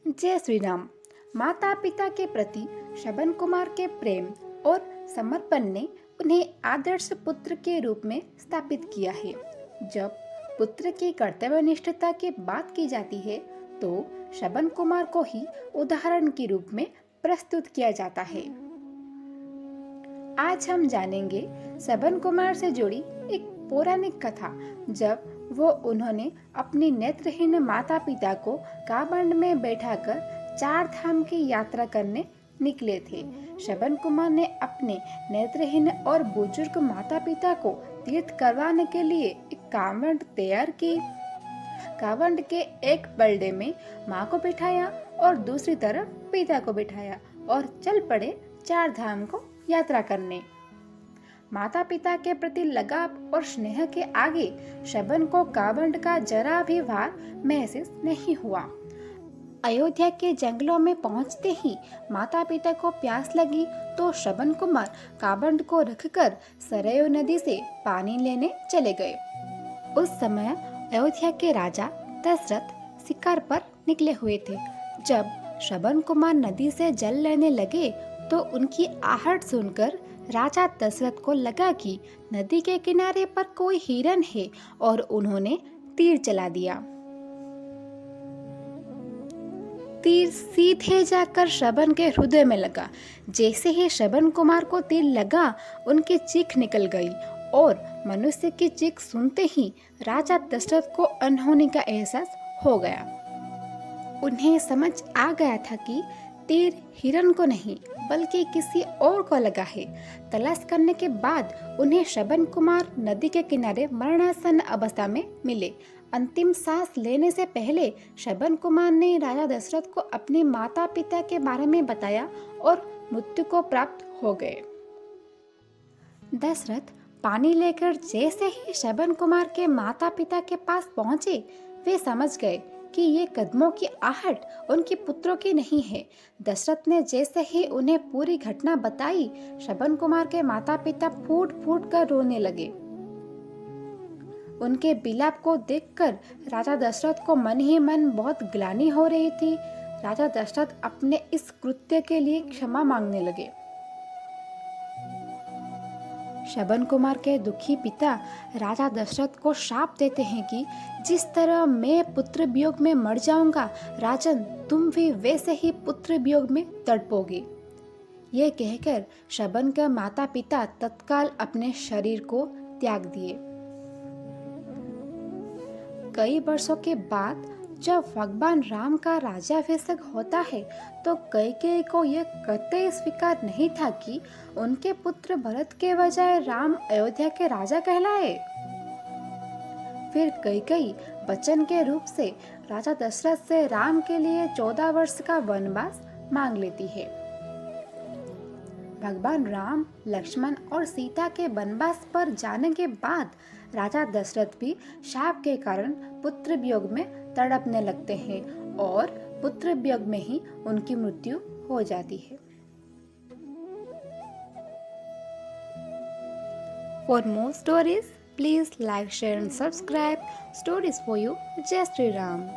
जय श्री राम। माता पिता के प्रति श्रवण कुमार के प्रेम और समर्पण ने उन्हें आदर्श पुत्र के रूप में स्थापित किया है। जब पुत्र की कर्तव्यनिष्ठता की बात की जाती है तो श्रवण कुमार को ही उदाहरण के रूप में प्रस्तुत किया जाता है। आज हम जानेंगे श्रवण कुमार से जुड़ी एक पौराणिक कथा, जब उन्होंने अपनी नेत्रहीन माता पिता को काबंड में बैठाकर 4 धाम की यात्रा करने निकले थे। श्रवण कुमार ने अपने नेत्रहीन और बुजुर्ग माता पिता को तीर्थ करवाने के लिए एक कावंड तैयार की। कावंड के एक पलड़े में माँ को बिठाया और दूसरी तरफ पिता को बिठाया और चल पड़े 4 धाम को यात्रा करने। माता पिता के प्रति लगाव और स्नेह के आगे श्रवण को कावंड का जरा भी भार महसूस नहीं हुआ। अयोध्या के जंगलों में पहुंचते ही माता पिता को प्यास लगी तो श्रवण कुमार कावंड को रखकर सरयू नदी से पानी लेने चले गए। उस समय अयोध्या के राजा दशरथ शिकार पर निकले हुए थे। जब श्रवण कुमार नदी से जल लेने लगे तो उनकी आहट सुनकर राजा दशरथ को लगा कि नदी के किनारे पर कोई हिरन है और उन्होंने तीर चला दिया। तीर सीधे जाकर श्रवण के हृदय में लगा। जैसे ही श्रवण कुमार को तीर लगा, उनकी चीख निकल गई और मनुष्य की चीख सुनते ही राजा दशरथ को अनहोनी का एहसास हो गया। उन्हें समझ आ गया था कि तीर हिरन को नहीं बल्कि किसी और को लगा है। तलाश करने के बाद उन्हें श्रवण कुमार नदी के किनारे मरणासन अवस्था में मिले। अंतिम सांस लेने से पहले श्रवण कुमार ने राजा दशरथ को अपने माता पिता के बारे में बताया और मृत्यु को प्राप्त हो गए। दशरथ पानी लेकर जैसे ही श्रवण कुमार के माता पिता के पास पहुंचे, वे समझ गए कि ये कदमों की आहट उनके पुत्रों की नहीं है। दशरथ ने जैसे ही उन्हें पूरी घटना बताई, श्रवण कुमार के माता पिता फूट फूट कर रोने लगे। उनके विलाप को देखकर राजा दशरथ को मन ही मन बहुत ग्लानि हो रही थी। राजा दशरथ अपने इस कृत्य के लिए क्षमा मांगने लगे। श्रवण कुमार के दुखी पिता राजा दशरथ को श्राप देते हैं कि जिस तरह मैं पुत्र वियोग में मर जाऊंगा, राजन तुम भी वैसे ही पुत्र वियोग में तड़पोगे। ये कहकर श्रवण के माता पिता तत्काल अपने शरीर को त्याग दिए। कई वर्षों के बाद जब भगवान राम का राज्याभिषेक होता है तो कैकेयी को यह कतई स्वीकार नहीं था कि उनके पुत्र भरत के बजाय राम अयोध्या के राजा कहलाए। फिर कैकेयी वचन के रूप से राजा दशरथ से राम के लिए 14 वर्ष का वनवास मांग लेती है। भगवान राम, लक्ष्मण और सीता के वनवास पर जाने के बाद राजा दशरथ भी शाप के कारण पुत्र वियोग में तड़पने लगते हैं और पुत्र वियोग में ही उनकी मृत्यु हो जाती है। For more stories, please like, share and subscribe. Stories for you, Jai Shri Ram.